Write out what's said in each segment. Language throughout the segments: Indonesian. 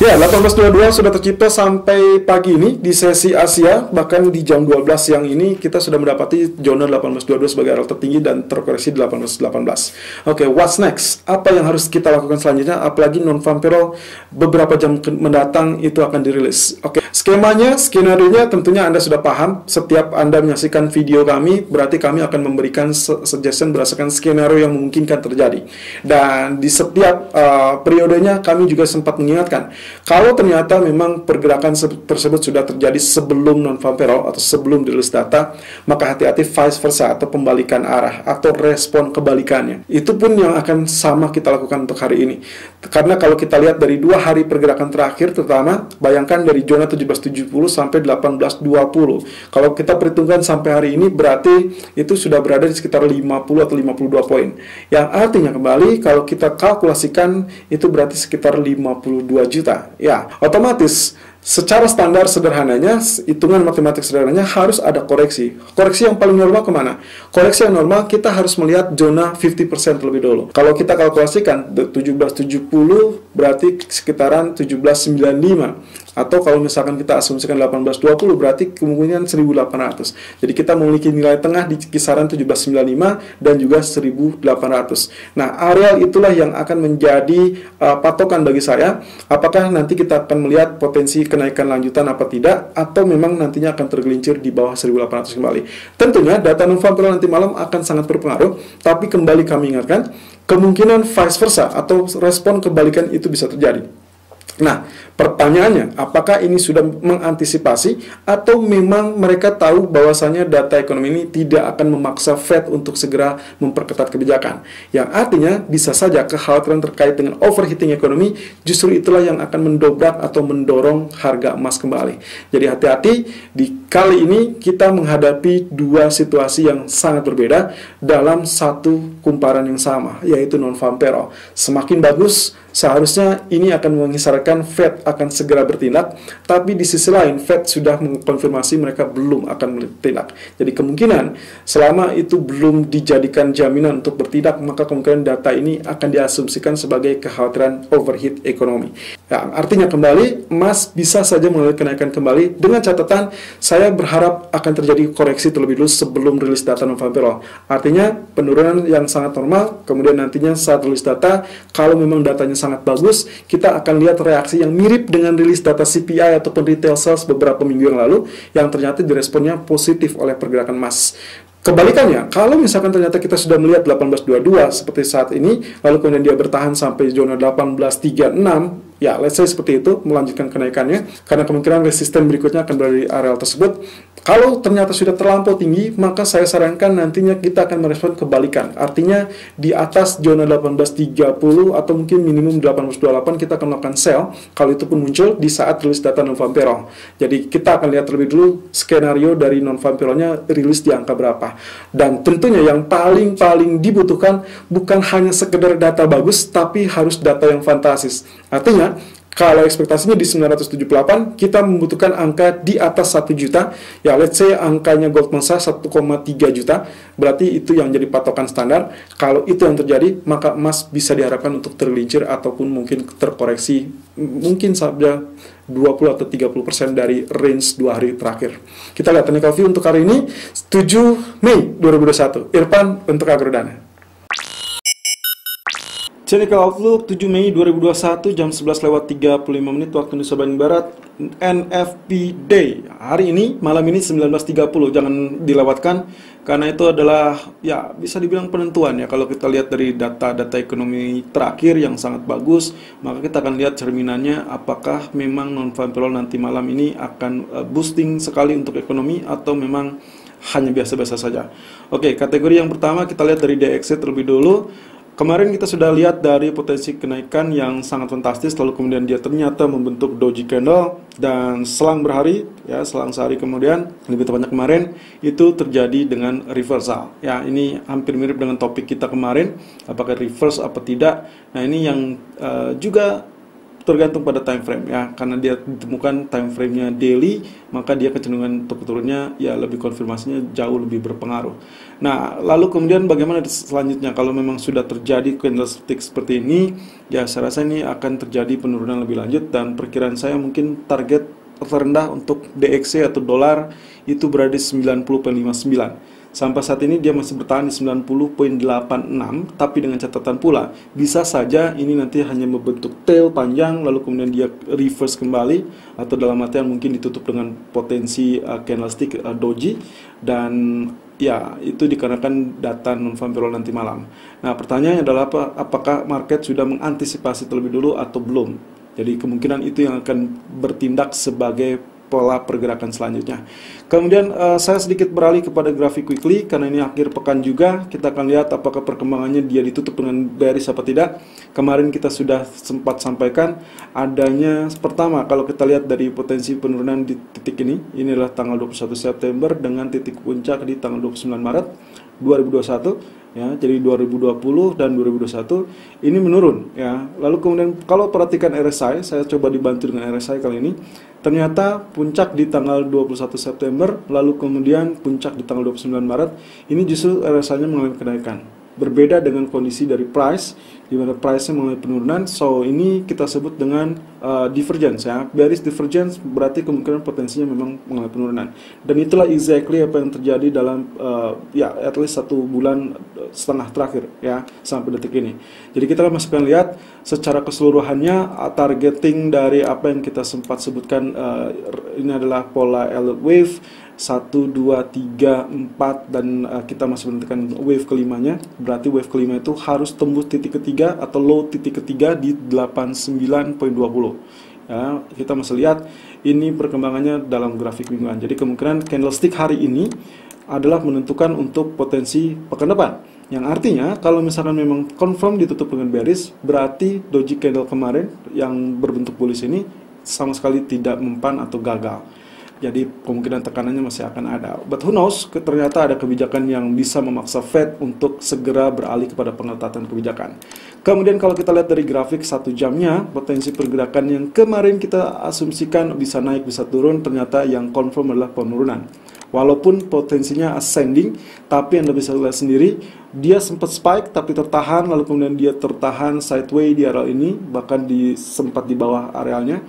Ya, 18.22 sudah tercipta sampai pagi ini di sesi Asia, bahkan di jam 12 siang ini kita sudah mendapati zona 18.22 sebagai area tertinggi dan terkoreksi 18.18. Oke, what's next? Apa yang harus kita lakukan selanjutnya? Apalagi non-farm payroll beberapa jam mendatang itu akan dirilis. Oke, skemanya, skenario-nya tentunya Anda sudah paham. Setiap Anda menyaksikan video kami, berarti kami akan memberikan suggestion berdasarkan skenario yang memungkinkan terjadi. Dan di setiap periodenya kami juga sempat mengingatkan, kalau ternyata memang pergerakan tersebut sudah terjadi sebelum non-farm payroll atau sebelum dirilis data, maka hati-hati vice versa atau pembalikan arah atau respon kebalikannya. Itu pun yang akan sama kita lakukan untuk hari ini. Karena kalau kita lihat dari 2 hari pergerakan terakhir, terutama bayangkan dari zona 17.70 sampai 18.20. Kalau kita perhitungkan sampai hari ini, berarti itu sudah berada di sekitar 50 atau 52 poin. Yang artinya kembali kalau kita kalkulasikan itu berarti sekitar 52 juta. Ya, otomatis secara standar sederhananya, hitungan matematik sederhananya harus ada koreksi. Koreksi yang paling normal kemana? Koreksi yang normal kita harus melihat zona 50% terlebih dulu. Kalau kita kalkulasikan 17.70 berarti sekitaran 17.95. Atau kalau misalkan kita asumsikan 18.20 berarti kemungkinan 1.800. Jadi kita memiliki nilai tengah di kisaran 17.95 dan juga 1.800. Nah, areal itulah yang akan menjadi patokan bagi saya. Apakah nanti kita akan melihat potensi kenaikan lanjutan apa tidak, atau memang nantinya akan tergelincir di bawah 1.800 kembali. Tentunya data non-farm payroll nanti malam akan sangat berpengaruh, tapi kembali kami ingatkan, kemungkinan vice versa atau respon kebalikan itu bisa terjadi. Nah, pertanyaannya, apakah ini sudah mengantisipasi atau memang mereka tahu bahwasannya data ekonomi ini tidak akan memaksa Fed untuk segera memperketat kebijakan? Yang artinya bisa saja kekhawatiran terkait dengan overheating ekonomi justru itulah yang akan mendobrak atau mendorong harga emas kembali. Jadi hati-hati, di kali ini kita menghadapi 2 situasi yang sangat berbeda dalam satu kumparan yang sama, yaitu non-farm payroll. Semakin bagus, seharusnya ini akan mengisarkan Fed akan segera bertindak, tapi di sisi lain Fed sudah mengkonfirmasi mereka belum akan bertindak. Jadi kemungkinan selama itu belum dijadikan jaminan untuk bertindak, maka kemungkinan data ini akan diasumsikan sebagai kekhawatiran overheat ekonomi. Ya, artinya kembali emas bisa saja mengalami kenaikan kembali, dengan catatan saya berharap akan terjadi koreksi terlebih dulu sebelum rilis data non-farm payroll. Artinya penurunan yang sangat normal, kemudian nantinya saat rilis data, kalau memang datanya sangat bagus, kita akan lihat reaksi yang mirip dengan rilis data CPI ataupun retail sales beberapa minggu yang lalu, yang ternyata diresponnya positif oleh pergerakan emas. Kebalikannya, kalau misalkan ternyata kita sudah melihat 18.22 seperti saat ini, lalu kemudian dia bertahan sampai zona 18.36, ya let's say seperti itu, melanjutkan kenaikannya, karena kemungkinan resisten berikutnya akan berada di areal tersebut. Kalau ternyata sudah terlampau tinggi, maka saya sarankan nantinya kita akan merespon kebalikan. Artinya di atas zona 18.30 atau mungkin minimum 18.28 kita akan melakukan sell, kalau itu pun muncul di saat rilis data non-farm payroll. Jadi kita akan lihat terlebih dulu skenario dari non-farm payroll-nya rilis di angka berapa. Dan tentunya yang paling dibutuhkan bukan hanya sekedar data bagus, tapi harus data yang fantastis. Artinya, kalau ekspektasinya di 978, kita membutuhkan angka di atas 1 juta. Ya, let's say angkanya Goldman Sachs 1,3 juta. Berarti itu yang jadi patokan standar. Kalau itu yang terjadi, maka emas bisa diharapkan untuk tergelincir ataupun mungkin terkoreksi. Mungkin saja 20 atau 30% dari range 2 hari terakhir. Kita lihat technical view untuk hari ini, 7 Mei 2021. Irfan untuk Agrodana. Technical Outlook 7 Mei 2021 jam 11:35 waktu Indonesia bagian Barat, NFP Day. Hari ini, malam ini 19.30, jangan dilewatkan karena itu adalah ya bisa dibilang penentuan ya. Kalau kita lihat dari data-data ekonomi terakhir yang sangat bagus, maka kita akan lihat cerminannya apakah memang non-farm payroll nanti malam ini akan boosting sekali untuk ekonomi atau memang hanya biasa-biasa saja. Oke, kategori yang pertama kita lihat dari DXY terlebih dulu. Kemarin kita sudah lihat dari potensi kenaikan yang sangat fantastis, lalu kemudian dia ternyata membentuk doji candle, dan selang berhari, ya selang sehari kemudian, lebih tepatnya kemarin, itu terjadi dengan reversal. Ya, ini hampir mirip dengan topik kita kemarin, apakah reverse apa tidak. Nah, ini yang juga tergantung pada time frame ya, karena dia ditemukan time frame-nya daily, maka dia kecenderungan untuk turunnya ya lebih, konfirmasinya jauh lebih berpengaruh. Nah, lalu kemudian bagaimana selanjutnya kalau memang sudah terjadi candlestick seperti ini, ya saya rasa ini akan terjadi penurunan lebih lanjut, dan perkiraan saya mungkin target terendah untuk DXY atau dolar itu berada di 90.59. Sampai saat ini dia masih bertahan di 90.86, tapi dengan catatan pula bisa saja ini nanti hanya membentuk tail panjang lalu kemudian dia reverse kembali, atau dalam artian mungkin ditutup dengan potensi candlestick doji, dan ya itu dikarenakan data non farm payroll nanti malam. Nah, pertanyaannya adalah apakah market sudah mengantisipasi terlebih dulu atau belum? Jadi kemungkinan itu yang akan bertindak sebagai pola pergerakan selanjutnya. Kemudian saya sedikit beralih kepada grafik weekly, karena ini akhir pekan juga. Kita akan lihat apakah perkembangannya dia ditutup dengan bearish apa tidak. Kemarin kita sudah sempat sampaikan adanya, pertama kalau kita lihat dari potensi penurunan di titik ini adalah tanggal 21 September dengan titik puncak di tanggal 29 Maret 2021 ya. Jadi 2020 dan 2021 ini menurun ya. Lalu kemudian kalau perhatikan RSI, saya coba dibantu dengan RSI kali ini. Ternyata puncak di tanggal 21 September, lalu kemudian puncak di tanggal 29 Maret, ini justru RSI-nya mengalami kenaikan. Berbeda dengan kondisi dari price, di mana price-nya mengalami penurunan. So ini kita sebut dengan divergence ya. Bearish divergence berarti kemungkinan potensinya memang mengalami penurunan. Dan itulah exactly apa yang terjadi dalam ya at least 1,5 bulan terakhir ya, sampai detik ini. Jadi kita masih akan lihat secara keseluruhannya targeting dari apa yang kita sempat sebutkan, ini adalah pola Elliott wave 1, 2, 3, 4, dan kita masih menentukan wave kelimanya. Berarti wave kelima itu harus tembus titik ketiga atau low titik ketiga di 89.20 ya. Kita masih lihat ini perkembangannya dalam grafik mingguan. Jadi kemungkinan candlestick hari ini adalah menentukan untuk potensi pekan depan, yang artinya kalau misalkan memang confirm ditutup dengan bearish, berarti doji candle kemarin yang berbentuk bullish ini sama sekali tidak mempan atau gagal. Jadi kemungkinan tekanannya masih akan ada. But who knows, ternyata ada kebijakan yang bisa memaksa Fed untuk segera beralih kepada pengetatan kebijakan. Kemudian kalau kita lihat dari grafik 1 jamnya, potensi pergerakan yang kemarin kita asumsikan bisa naik, bisa turun, ternyata yang confirm adalah penurunan. Walaupun potensinya ascending, tapi Anda bisa lihat sendiri, dia sempat spike tapi tertahan, lalu kemudian dia tertahan sideways di area ini, bahkan sempat di bawah arealnya.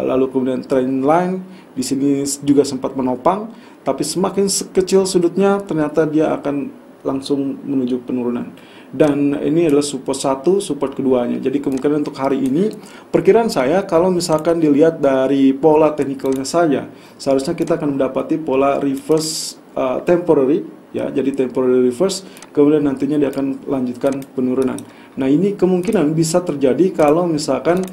Lalu kemudian trend line di sini juga sempat menopang, tapi semakin kecil sudutnya ternyata dia akan langsung menuju penurunan. Dan ini adalah support 1, support keduanya. Jadi kemungkinan untuk hari ini, perkiraan saya kalau misalkan dilihat dari pola teknikalnya saja, seharusnya kita akan mendapati pola reverse temporary ya. Jadi temporary reverse, kemudian nantinya dia akan lanjutkan penurunan. Nah, ini kemungkinan bisa terjadi kalau misalkan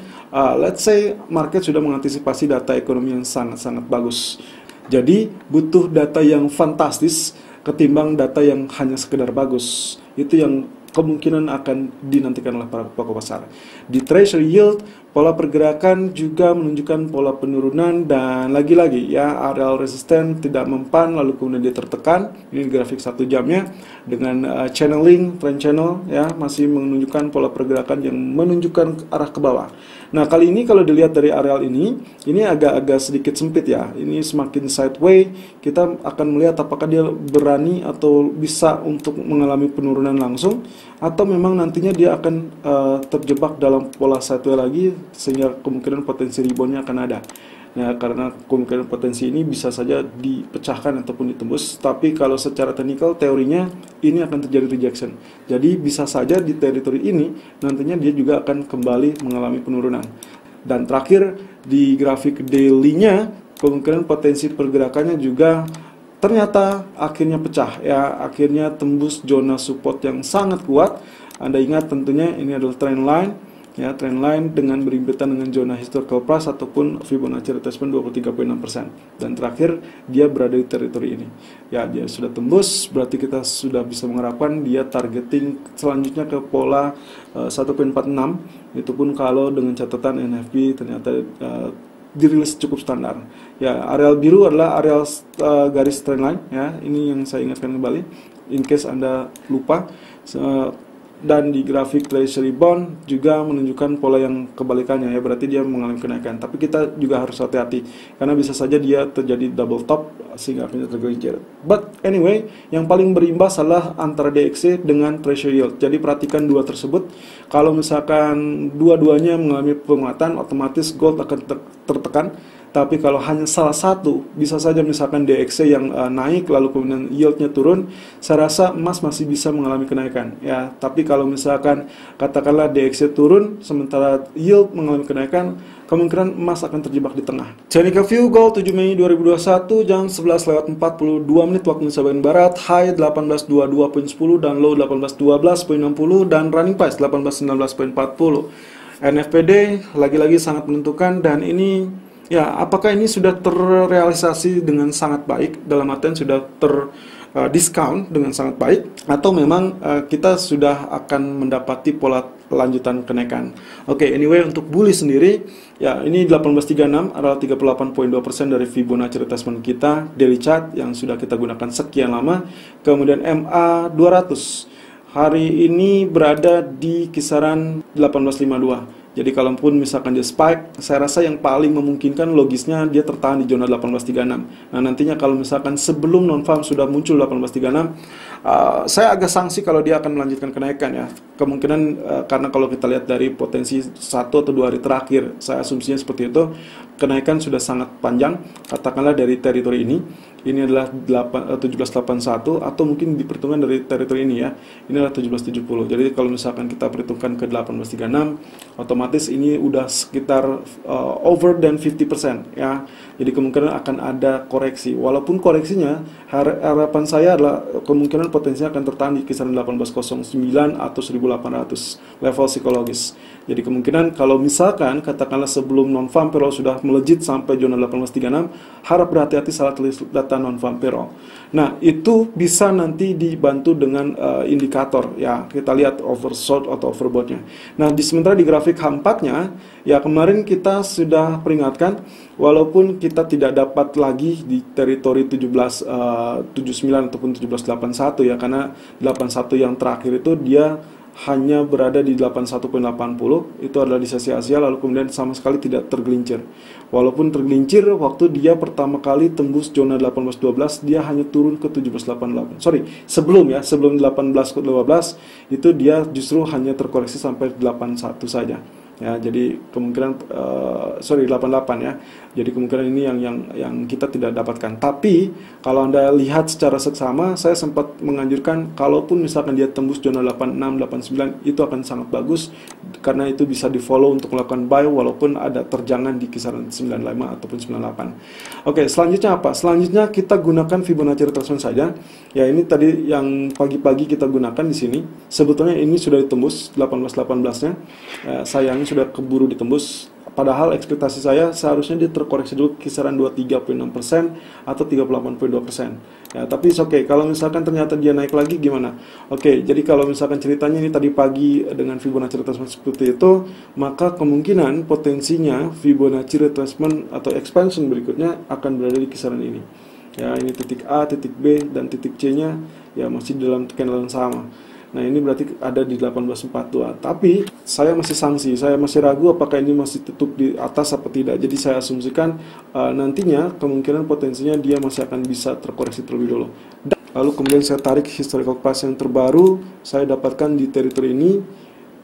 let's say market sudah mengantisipasi data ekonomi yang sangat-sangat bagus. Jadi butuh data yang fantastis ketimbang data yang hanya sekedar bagus. Itu yang kemungkinan akan dinantikan oleh para pelaku pasar. Di treasury yield, pola pergerakan juga menunjukkan pola penurunan, dan lagi-lagi ya areal resisten tidak mempan lalu kemudian dia tertekan. Ini grafik 1 jamnya dengan channeling trend channel ya, masih menunjukkan pola pergerakan yang menunjukkan arah ke bawah. Nah, kali ini kalau dilihat dari areal ini agak-agak sedikit sempit ya. Ini semakin sideways, kita akan melihat apakah dia berani atau bisa untuk mengalami penurunan langsung, atau memang nantinya dia akan terjebak dalam pola sideways lagi, sehingga kemungkinan potensi reboundnya akan ada. Nah, karena kemungkinan potensi ini bisa saja dipecahkan ataupun ditembus, tapi kalau secara teknikal teorinya ini akan terjadi rejection. Jadi bisa saja di teritori ini nantinya dia juga akan kembali mengalami penurunan. Dan terakhir di grafik daily-nya, kemungkinan potensi pergerakannya juga ternyata akhirnya pecah ya, akhirnya tembus zona support yang sangat kuat. Anda ingat tentunya ini adalah trend line ya, trend line dengan berimpitan dengan zona historical price ataupun Fibonacci retracement 23.6%, dan terakhir dia berada di teritori ini ya. Dia sudah tembus, berarti kita sudah bisa mengharapkan dia targeting selanjutnya ke pola 1.46, itu pun kalau dengan catatan NFP ternyata dirilis cukup standar ya. Areal biru adalah areal garis trend line ya, ini yang saya ingatkan kembali in case Anda lupa. Dan di grafik Treasury Bond juga menunjukkan pola yang kebalikannya ya, berarti dia mengalami kenaikan. Tapi kita juga harus hati-hati karena bisa saja dia terjadi double top sehingga akhirnya tergelincir. But anyway, yang paling berimbas adalah antara DXY dengan Treasury Yield. Jadi perhatikan dua tersebut. Kalau misalkan dua-duanya mengalami penguatan, otomatis gold akan tertekan. Tapi kalau hanya salah satu, bisa saja misalkan DXY yang naik lalu kemudian yieldnya turun, saya rasa emas masih bisa mengalami kenaikan ya. Tapi kalau misalkan katakanlah DXY turun sementara yield mengalami kenaikan, kemungkinan emas akan terjebak di tengah. Technical view gold 7 Mei 2021 jam 11:42 waktu Indonesia bagian barat, high 1822.10 dan low 1812.60 dan running price 1819.40. NFPD lagi-lagi sangat menentukan, dan ini ya, apakah ini sudah terrealisasi dengan sangat baik, dalam artian sudah diskon dengan sangat baik, atau memang kita sudah akan mendapati pola lanjutan kenaikan. Oke, anyway, untuk bullish sendiri ya, ini 1836 adalah 38.2% dari Fibonacci retracement kita daily chart yang sudah kita gunakan sekian lama. Kemudian MA 200 hari ini berada di kisaran 1852. Jadi kalaupun misalkan dia spike, saya rasa yang paling memungkinkan logisnya dia tertahan di zona 1836. Nah, nantinya kalau misalkan sebelum non-farm sudah muncul 1836, saya agak sangsi kalau dia akan melanjutkan kenaikan ya. Kemungkinan karena kalau kita lihat dari potensi 1 atau 2 hari terakhir, saya asumsinya seperti itu, kenaikan sudah sangat panjang. Katakanlah dari teritori ini adalah 1781, atau mungkin diperhitungkan dari teritori ini ya, ini adalah 1770. Jadi kalau misalkan kita perhitungkan ke 1836, otomatis ini udah sekitar over than 50% ya. Jadi kemungkinan akan ada koreksi. Walaupun koreksinya, harapan saya adalah kemungkinan potensinya akan tertahan di kisaran 1809 atau 1800 level psikologis. Jadi kemungkinan kalau misalkan katakanlah sebelum non-farm payroll sudah melejit sampai zona 1836, harap berhati-hati saat tulis data non-farm payroll. Nah, itu bisa nanti dibantu dengan indikator ya. Kita lihat oversold atau overboughtnya. Nah, sementara di grafik H4-nya ya, kemarin kita sudah peringatkan, walaupun kita tidak dapat lagi di teritori 1779 ataupun 1781 ya, karena 81 yang terakhir itu dia hanya berada di 81.80, itu adalah di sesi Asia, lalu kemudian sama sekali tidak tergelincir. Walaupun tergelincir waktu dia pertama kali tembus zona 1812, dia hanya turun ke 1788. Sebelum 1812 itu dia justru hanya terkoreksi sampai 81 saja. Ya, jadi kemungkinan 88 ya. Jadi kemungkinan ini yang kita tidak dapatkan. Tapi kalau Anda lihat secara seksama, saya sempat menganjurkan kalaupun misalkan dia tembus zona 86, 89, itu akan sangat bagus karena itu bisa di-follow untuk melakukan buy walaupun ada terjangan di kisaran 95 ataupun 98. Oke, selanjutnya apa? Selanjutnya kita gunakan Fibonacci retracement saja. Ya, ini tadi yang pagi-pagi kita gunakan di sini. Sebetulnya ini sudah ditembus 18-18-nya. Sayangnya sudah keburu ditembus. Padahal ekspektasi saya seharusnya dia terkoreksi dulu kisaran 23.6% atau 38.2%. Ya, tapi oke, kalau misalkan ternyata dia naik lagi gimana? Oke, jadi kalau misalkan ceritanya ini tadi pagi dengan Fibonacci retracement seperti itu, maka kemungkinan potensinya Fibonacci retracement atau expansion berikutnya akan berada di kisaran ini. Ya, ini titik A, titik B, dan titik C-nya ya masih dalam candle yang sama. Nah, ini berarti ada di 1842. Tapi saya masih sangsi, saya masih ragu apakah ini masih tutup di atas atau tidak. Jadi saya asumsikan nantinya kemungkinan potensinya dia masih akan bisa terkoreksi terlebih dulu. Lalu kemudian saya tarik historical price yang terbaru, saya dapatkan di teritori ini.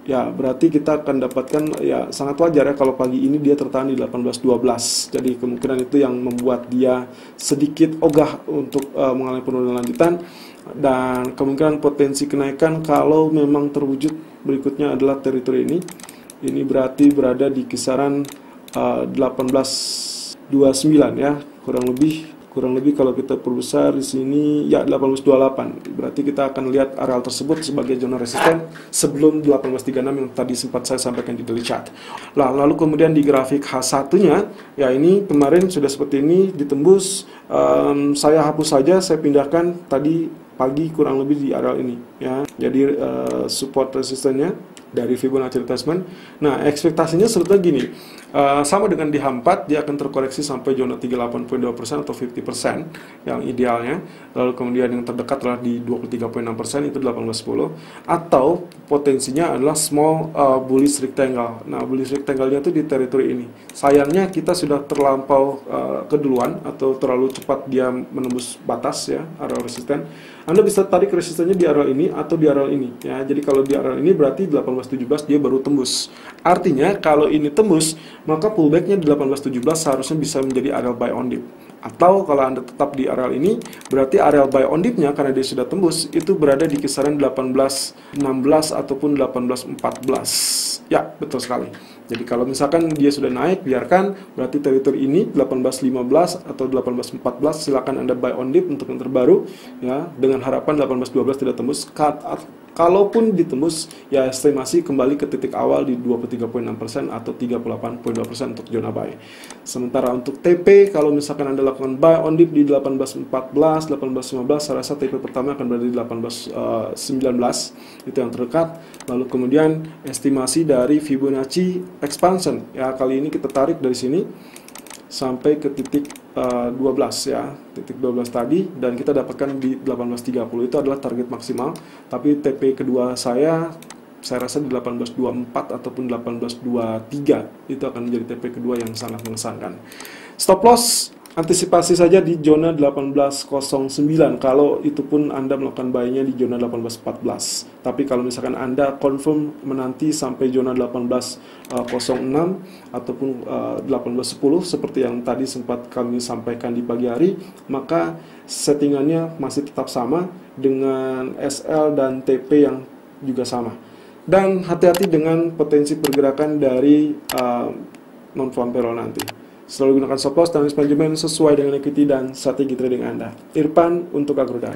Ya, berarti kita akan dapatkan ya sangat wajar ya kalau pagi ini dia tertahan di 1812. Jadi kemungkinan itu yang membuat dia sedikit ogah untuk mengalami penurunan lanjutan. Dan kemungkinan potensi kenaikan kalau memang terwujud berikutnya adalah teritori ini. Ini berarti berada di kisaran 1829 ya, kurang lebih kalau kita perbesar di sini ya 1828. Berarti kita akan lihat areal tersebut sebagai zona resisten sebelum 1836 yang tadi sempat saya sampaikan di daily chart. Lalu kemudian di grafik H1-nya ya, ini kemarin sudah seperti ini ditembus. Saya hapus saja, saya pindahkan tadi pagi kurang lebih di areal ini ya. Jadi support resistennya dari Fibonacci retracement. Nah, ekspektasinya sebetulnya gini, sama dengan di H4, dia akan terkoreksi sampai zona 38.2% atau 50% yang idealnya. Lalu kemudian yang terdekat adalah di 23.6%, itu 1810. Atau potensinya adalah small bullish rectangle. Nah, bullish rectangle-nya itu di teritori ini. Sayangnya kita sudah terlampau keduluan atau terlalu cepat dia menembus batas ya, area resisten. Anda bisa tarik resistennya di area ini atau di area ini ya. Jadi kalau di area ini berarti 1817 dia baru tembus. Artinya kalau ini tembus, maka pullbacknya di 1817 seharusnya bisa menjadi area buy on dip. Atau kalau Anda tetap di area ini, berarti area buy on dip-nya karena dia sudah tembus itu berada di kisaran 1816 ataupun 1814. Ya, betul sekali. Jadi kalau misalkan dia sudah naik, biarkan, berarti teritori ini 1815 atau 1814 silakan Anda buy on dip untuk yang terbaru ya, dengan harapan 1812 tidak tembus. Kalaupun ditembus, ya estimasi kembali ke titik awal di 23.6% atau 38.2% untuk zona buy. Sementara untuk TP, kalau misalkan Anda lakukan buy on dip di 1814, 1815, saya rasa TP pertama akan berada di 1819, itu yang terdekat. Lalu kemudian estimasi dari Fibonacci expansion, ya kali ini kita tarik dari sini sampai ke titik 12 ya, titik 12 tadi, dan kita dapatkan di 1830. Itu adalah target maksimal, tapi TP kedua saya rasa di 1824 ataupun 1823 itu akan menjadi TP kedua yang sangat mengesankan. Stop loss antisipasi saja di zona 1809 kalau itu pun Anda melakukan buy-nya di zona 1814. Tapi kalau misalkan Anda confirm menanti sampai zona 1806 ataupun 1810 seperti yang tadi sempat kami sampaikan di pagi hari, maka settingannya masih tetap sama dengan SL dan TP yang juga sama. Dan hati-hati dengan potensi pergerakan dari non-farm payroll nanti. Selalu gunakan stop loss dan risk management sesuai dengan equity dan strategi trading Anda. Irfan untuk Agrodan.